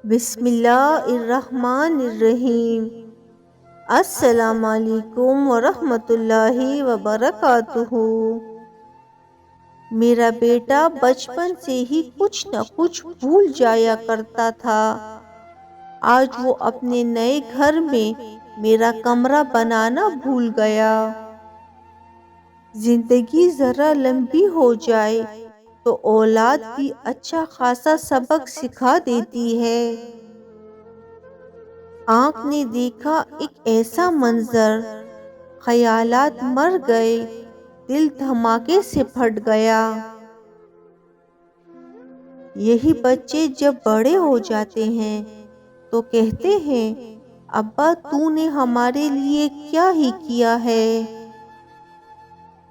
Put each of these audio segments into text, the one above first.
بسم اللہ الرحمن الرحیم۔ السلام علیکم ورحمۃ اللہ وبرکاتہ۔ میرا بیٹا بچپن سے ہی کچھ نہ کچھ بھول جایا کرتا تھا۔ آج وہ اپنے نئے گھر میں میرا کمرہ بنانا بھول گیا۔ زندگی ذرا لمبی ہو جائے تو اولاد بھی اچھا خاصا سبق سکھا دیتی ہے۔ آنکھ نے دیکھا ایک ایسا منظر، خیالات مر گئے، دل دھماکے سے پھٹ گیا۔ یہی بچے جب بڑے ہو جاتے ہیں تو کہتے ہیں، ابا تو نے ہمارے لیے کیا ہی کیا ہے۔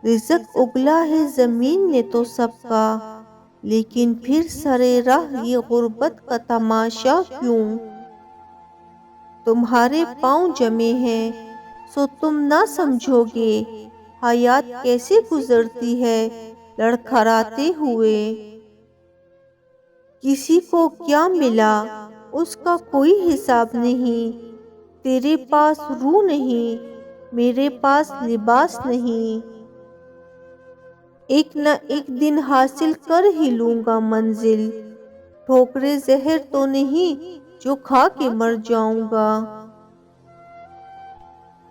رزق اگلا ہے زمین نے تو سب کا، لیکن پھر سرے راہ یہ غربت کا تماشا کیوں۔ تمہارے پاؤں جمے ہیں سو تم نہ سمجھو گے، حیات کیسے گزرتی ہے لڑکھڑاتے ہوئے۔ کسی کو کیا ملا اس کا کوئی حساب نہیں، تیرے پاس روح نہیں، میرے پاس لباس نہیں۔ ایک نہ ایک دن حاصل کر ہی لوں گا منزل، ٹھوکریں زہر تو نہیں جو کھا کے مر جاؤں گا۔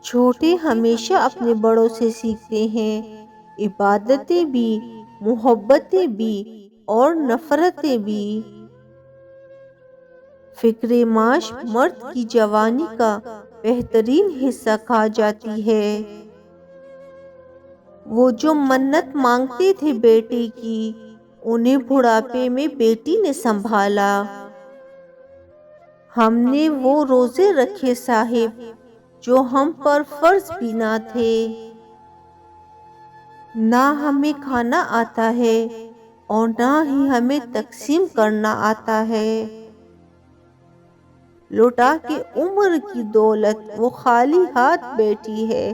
چھوٹے ہمیشہ اپنے بڑوں سے سیکھتے ہیں، عبادتیں بھی، محبتیں بھی اور نفرتیں بھی۔ فکر معاش مرد کی جوانی کا بہترین حصہ کھا جاتی ہے۔ وہ جو منت مانگتے تھے بیٹے کی، انہیں بڑھاپے میں بیٹی نے سنبھالا۔ ہم نے وہ روزے رکھے صاحب جو ہم پر فرض بھی نہ تھے۔ نہ ہمیں کھانا آتا ہے اور نہ ہی ہمیں تقسیم کرنا آتا ہے۔ لوٹا کے عمر کی دولت وہ خالی ہاتھ بیٹھی ہے،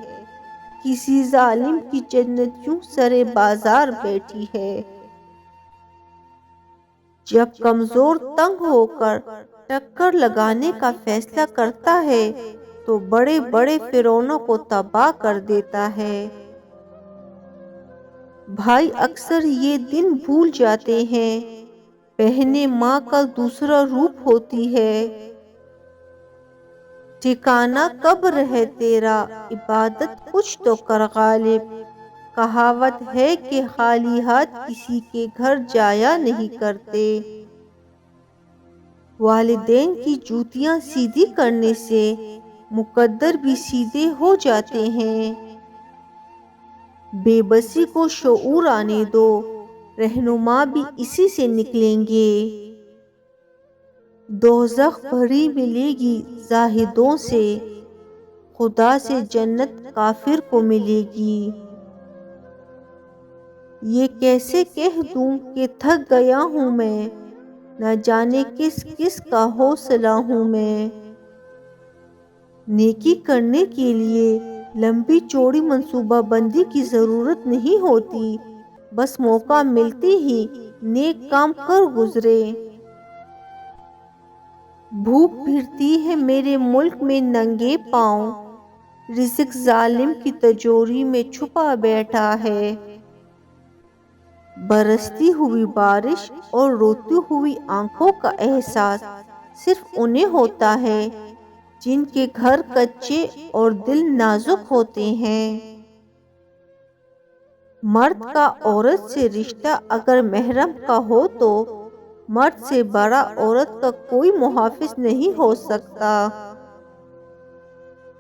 کسی ظالم کی جنت یوں سرے بازار بیٹھی ہے۔ جب کمزور تنگ ہو کر ٹکر لگانے کا فیصلہ کرتا ہے تو بڑے بڑے فرعونوں کو تباہ کر دیتا ہے۔ بھائی اکثر یہ دن بھول جاتے ہیں، بہنیں ماں کا دوسرا روپ ہوتی ہے۔ ٹھکانہ قبر ہے تیرا، عبادت کچھ تو کر غالب، کہاوت ہے کہ خالی ہاتھ کسی کے گھر جایا نہیں کرتے۔ والدین کی جوتیاں سیدھی کرنے سے مقدر بھی سیدھے ہو جاتے ہیں۔ بے بسی کو شعور آنے دو، رہنما بھی اسی سے نکلیں گے۔ دوزخ بھری ملے گی زاہدوں سے، خدا سے جنت کافر کو ملے گی۔ یہ کیسے کہہ دوں کہ تھک گیا ہوں میں، نہ جانے کس کس کا حوصلہ ہوں میں۔ نیکی کرنے کے لیے لمبی چوڑی منصوبہ بندی کی ضرورت نہیں ہوتی، بس موقع ملتے ہی نیک کام کر گزرے۔ بھوک پھرتی ہے میرے ملک میں ننگے پاؤں، رزق ظالم کی تجوری میں چھپا بیٹھا ہے۔ برستی ہوئی بارش اور روتی ہوئی آنکھوں کا احساس صرف انہیں ہوتا ہے جن کے گھر کچے اور دل نازک ہوتے ہیں۔ مرد کا عورت سے رشتہ اگر محرم کا ہو تو مرد سے بڑا عورت کا کوئی محافظ نہیں ہو سکتا۔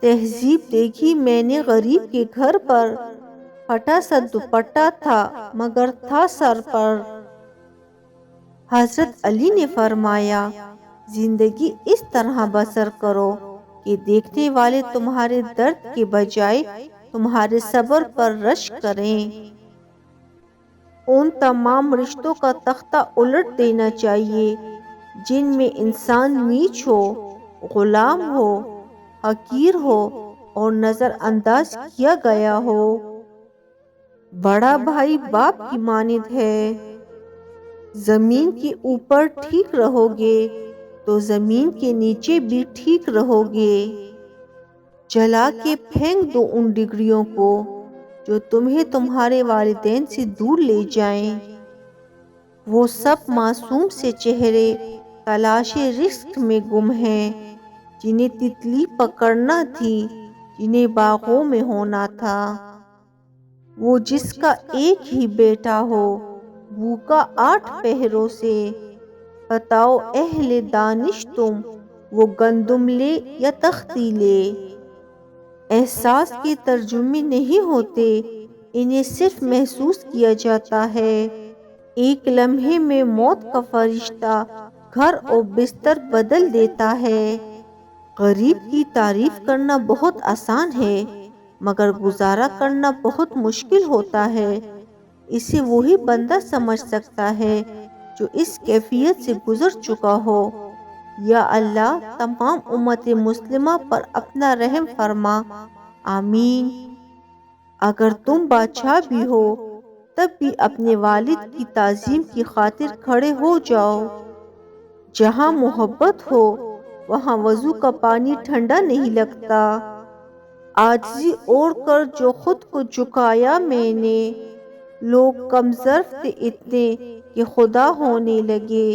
تہذیب دیکھی میں نے غریب کے گھر پر، پھٹا سا دوپٹہ تھا مگر تھا سر پر۔ حضرت علی نے فرمایا، زندگی اس طرح بسر کرو کہ دیکھنے والے تمہارے درد کے بجائے تمہارے صبر پر رشک کریں۔ ان تمام رشتوں کا تختہ الٹ دینا چاہیے جن میں انسان نیچ ہو، غلام ہو، حقیر ہو اور نظر انداز کیا گیا ہو۔ بڑا بھائی باپ کی مانند ہے، زمین کے اوپر ٹھیک رہو گے تو زمین کے نیچے بھی ٹھیک رہو گے۔ جلا کے پھینک دو ان ڈگریوں کو جو تمہیں تمہارے والدین سے دور لے جائیں۔ وہ سب معصوم سے چہرے تلاش رزق میں گم ہیں، جنہیں تتلی پکڑنا تھی، جنہیں باغوں میں ہونا تھا۔ وہ جس کا ایک ہی بیٹا ہو، بھوکا 8 پہروں سے، بتاؤ اہل دانش تم، وہ گندم لے یا تختی لے؟ احساس کے ترجمے نہیں ہوتے، انہیں صرف محسوس کیا جاتا ہے۔ ایک لمحے میں موت کا فرشتہ گھر اور بستر بدل دیتا ہے۔ غریب کی تعریف کرنا بہت آسان ہے، مگر گزارا کرنا بہت مشکل ہوتا ہے۔ اسے وہی بندہ سمجھ سکتا ہے جو اس کیفیت سے گزر چکا ہو۔ یا اللہ تمام امت مسلمہ پر اپنا رحم فرما، آمین۔ اگر تم بادشاہ بھی ہو تب بھی اپنے والد کی تعظیم کی خاطر کھڑے ہو جاؤ۔ جہاں محبت ہو وہاں وضو کا پانی ٹھنڈا نہیں لگتا۔ عاجزی اوڑھ کر جو خود کو جھکایا میں نے، لوگ کم ظرف تھے اتنے کہ خدا ہونے لگے۔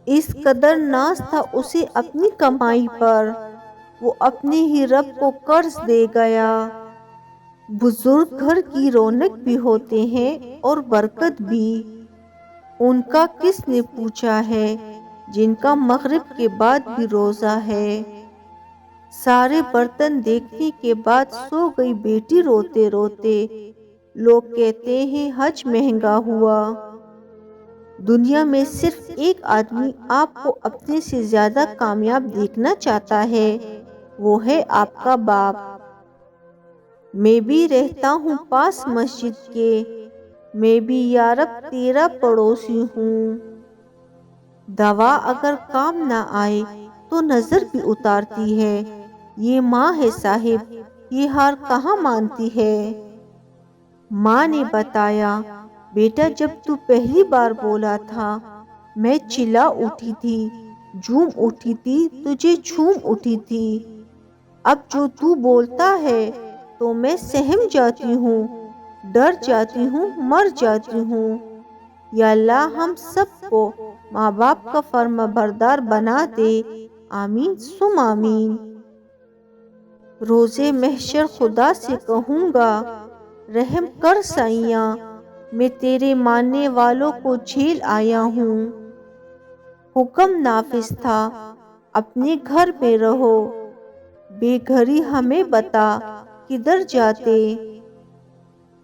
اس قدر ناز تھا اسے اپنی کمائی پر، وہ اپنے ہی رب کو قرض دے گیا۔ بزرگ گھر کی رونق بھی ہوتے ہیں اور برکت بھی، ان کا کس نے پوچھا ہے جن کا مغرب کے بعد بھی روزہ ہے۔ سارے برتن دیکھنے کے بعد سو گئی بیٹی روتے روتے، لوگ کہتے ہیں حج مہنگا ہوا۔ دنیا میں صرف ایک آدمی آپ کو اپنے سے زیادہ کامیاب دیکھنا چاہتا ہے، وہ ہے آپ کا باپ۔ میں بھی رہتا ہوں پاس مسجد کے، میں بھی یارب تیرا پڑوسی ہوں۔ دوا اگر کام نہ آئے تو نظر بھی اتارتی ہے، یہ ماں ہے صاحب، یہ ہار کہاں مانتی ہے۔ ماں نے بتایا، بیٹا جب تو پہلی بار بولا تھا میں چلا اٹھی تھی، جھوم اٹھی تھی، تجھے جھوم اٹھی تھی۔ اب جو تو بولتا ہے تو میں سہم جاتی ہوں، ڈر جاتی ہوں، مر جاتی ہوں۔ یا اللہ ہم سب کو ماں باپ کا فرما بردار بنا دے، آمین ثم آمین۔ روزے محشر خدا سے کہوں گا، رحم کر سائیاں، میں تیرے ماننے والوں کو جھیل آیا ہوں۔ حکم نافذ تھا، اپنے گھر میں رہو، بے گھری ہمیں بتا کدھر جاتے۔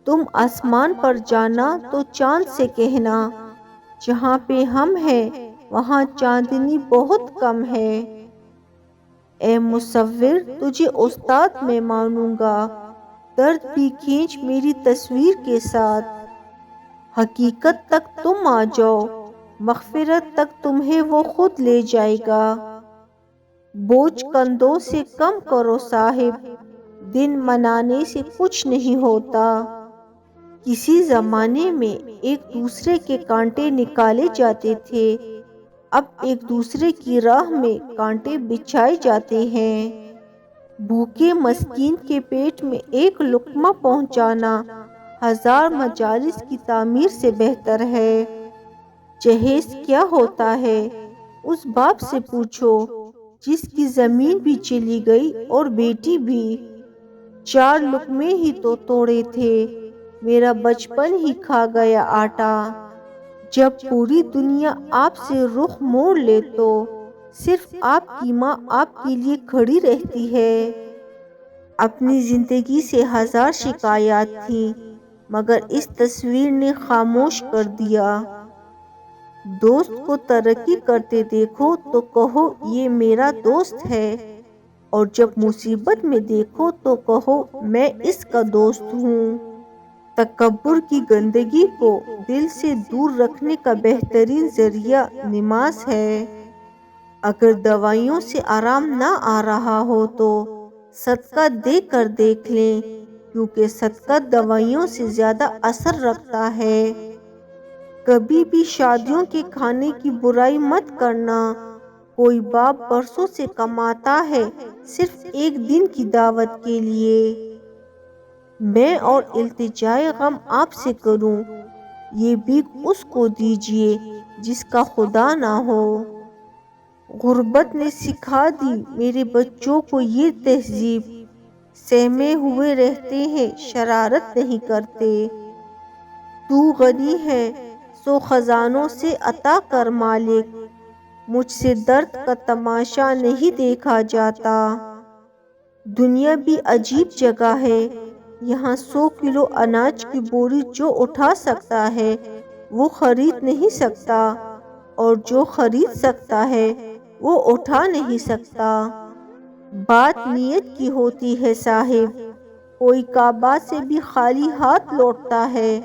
تم آسمان پر جانا تو چاند سے کہنا، جہاں پہ ہم ہیں وہاں چاندنی بہت کم ہے۔ اے مصور تجھے استاد میں مانوں گا، درد بھی کھینچ میری تصویر کے ساتھ۔ حقیقت تک تم آ جاؤ، مغفرت تک تمہیں وہ خود لے جائے گا۔ بوجھ کندھوں سے کم کرو صاحب، دن منانے سے کچھ نہیں ہوتا۔ کسی زمانے میں ایک دوسرے کے کانٹے نکالے جاتے تھے، اب ایک دوسرے کی راہ میں کانٹے بچھائے جاتے ہیں۔ بھوکے مسکین کے پیٹ میں ایک لقمہ پہنچانا 1000 مجالس کی تعمیر سے بہتر ہے۔ جہیز کیا ہوتا ہے اس باپ سے پوچھو جس کی زمین بھی چلی گئی اور بیٹی بھی۔ 4 لقمے ہی تو توڑے تھے، میرا بچپن ہی کھا گیا آٹا۔ جب پوری دنیا آپ سے رخ موڑ لے تو صرف آپ کی ماں آپ کے لیے کھڑی رہتی ہے۔ اپنی زندگی سے 1000 شکایات تھیں، مگر اس تصویر نے خاموش کر دیا۔ دوست کو ترقی کرتے دیکھو تو کہو یہ میرا دوست ہے، اور جب مصیبت میں دیکھو تو کہو میں اس کا دوست ہوں۔ تکبر کی گندگی کو دل سے دور رکھنے کا بہترین ذریعہ نماز ہے۔ اگر دوائیوں سے آرام نہ آ رہا ہو تو صدقہ دے کر دیکھ لیں، کیونکہ صدقہ دوائیوں سے زیادہ اثر رکھتا ہے۔ کبھی بھی شادیوں کے کھانے کی برائی مت کرنا، کوئی باپ برسوں سے کماتا ہے صرف ایک دن کی دعوت کے لیے۔ میں اور التجائے غم آپ سے کروں، یہ بھیک اس کو دیجیے جس کا خدا نہ ہو۔ غربت نے سکھا دی میرے بچوں کو یہ تہذیب، سہمے ہوئے رہتے ہیں شرارت نہیں کرتے۔ تو غنی ہے سو خزانوں سے عطا کر مالک، مجھ سے درد کا تماشا نہیں دیکھا جاتا۔ دنیا بھی عجیب جگہ ہے، یہاں 100 کلو اناج کی بوری جو اٹھا سکتا ہے وہ خرید نہیں سکتا، اور جو خرید سکتا ہے وہ اٹھا نہیں سکتا۔ بات نیت کی ہوتی ہے صاحب، کوئی کعبہ سے بھی خالی ہاتھ لوٹتا ہے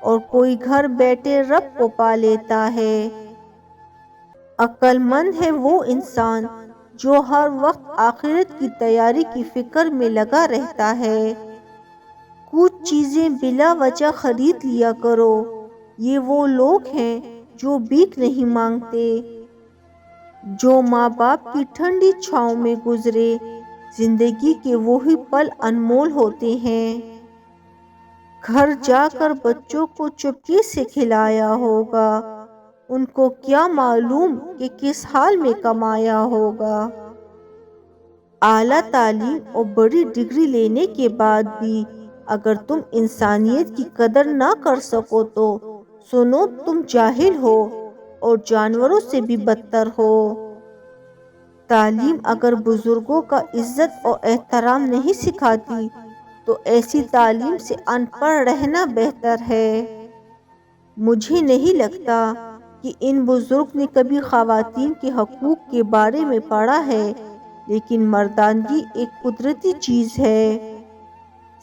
اور کوئی گھر بیٹھے رب کو پا لیتا ہے۔ عقل مند ہے وہ انسان جو ہر وقت آخرت کی تیاری کی فکر میں لگا رہتا ہے۔ کچھ چیزیں بلا وجہ خرید لیا کرو، یہ وہ لوگ ہیں جو بھیک نہیں مانگتے۔ جو ماں باپ کی ٹھنڈی چھاؤں میں گزرے، زندگی کے وہی پل انمول ہوتے ہیں۔ گھر جا کر بچوں کو چپکے سے کھلایا ہوگا، ان کو کیا معلوم کہ کس حال میں کمایا ہوگا۔ اعلیٰ تعلیم اور بڑی ڈگری لینے کے بعد بھی اگر تم انسانیت کی قدر نہ کر سکو تو سنو تم جاہل ہو اور جانوروں سے بھی بدتر ہو۔ تعلیم اگر بزرگوں کا عزت اور احترام نہیں سکھاتی تو ایسی تعلیم سے ان پڑھ رہنا بہتر ہے۔ مجھے نہیں لگتا کہ ان بزرگ نے کبھی خواتین کے حقوق کے بارے میں پڑھا ہے، لیکن مردانگی ایک قدرتی چیز ہے۔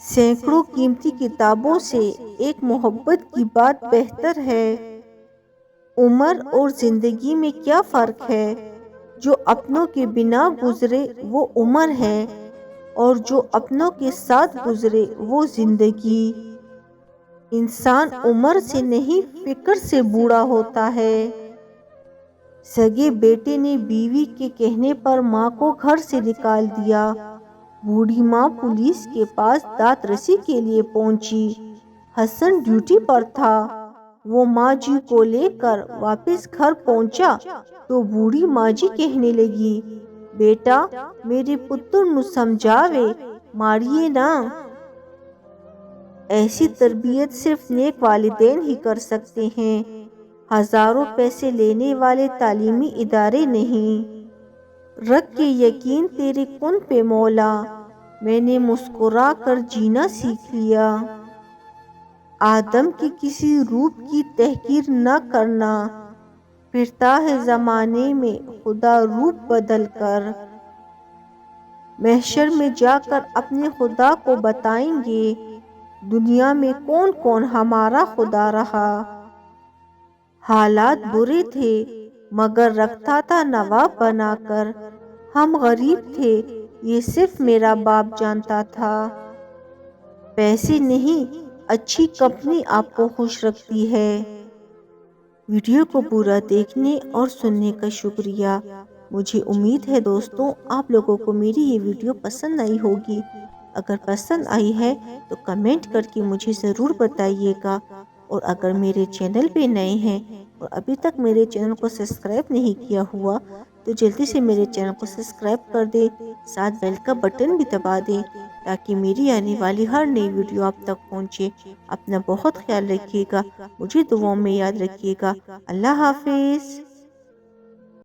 سینکڑوں قیمتی کتابوں سے ایک محبت کی بات بہتر ہے۔ عمر اور زندگی میں کیا فرق ہے؟ جو اپنوں کے بنا گزرے وہ عمر ہے، اور جو اپنوں کے ساتھ گزرے وہ زندگی۔ انسان عمر سے نہیں فکر سے بوڑھا ہوتا ہے۔ سگے بیٹے نے بیوی کے کہنے پر ماں کو گھر سے نکال دیا۔ بوڑھی ماں پولیس کے پاس داد رسی کے لیے پہنچی۔ حسن ڈیوٹی پر تھا، وہ ماں جی کو لے کر واپس گھر پہنچا تو بوڑھی ماں جی کہنے لگی، بیٹا میرے پتر نو سمجھاوے، ماریے نہ۔ ایسی تربیت صرف نیک والدین ہی کر سکتے ہیں، ہزاروں پیسے لینے والے تعلیمی ادارے نہیں۔ رکھ کے یقین تیرے کن پہ مولا، میں نے مسکرا کر جینا سیکھ لیا۔ آدم کی کسی روپ کی تحقیر نہ کرنا، پھرتا ہے زمانے میں خدا روپ بدل کر۔ محشر میں جا کر اپنے خدا کو بتائیں گے، دنیا میں کون کون ہمارا خدا رہا۔ حالات برے تھے مگر رکھتا تھا نواب بنا کر، ہم غریب تھے یہ صرف میرا باپ جانتا تھا۔ پیسے نہیں اچھی کمپنی آپ کو خوش رکھتی ہے۔ ویڈیو کو پورا دیکھنے اور سننے کا شکریہ۔ مجھے امید ہے دوستوں آپ لوگوں کو میری یہ ویڈیو پسند آئی ہوگی۔ اگر پسند آئی ہے تو کمنٹ کر کے مجھے ضرور بتائیے گا، اور اگر میرے چینل پہ نئے ہیں اور ابھی تک میرے چینل کو سبسکرائب نہیں کیا ہوا تو جلدی سے میرے چینل کو سبسکرائب کر دیں، ساتھ بیل کا بٹن بھی دبا دیں تاکہ میری آنے والی ہر نئی ویڈیو آپ تک پہنچے۔ اپنا بہت خیال رکھیے گا، مجھے دعاؤں میں یاد رکھیے گا۔ اللہ حافظ۔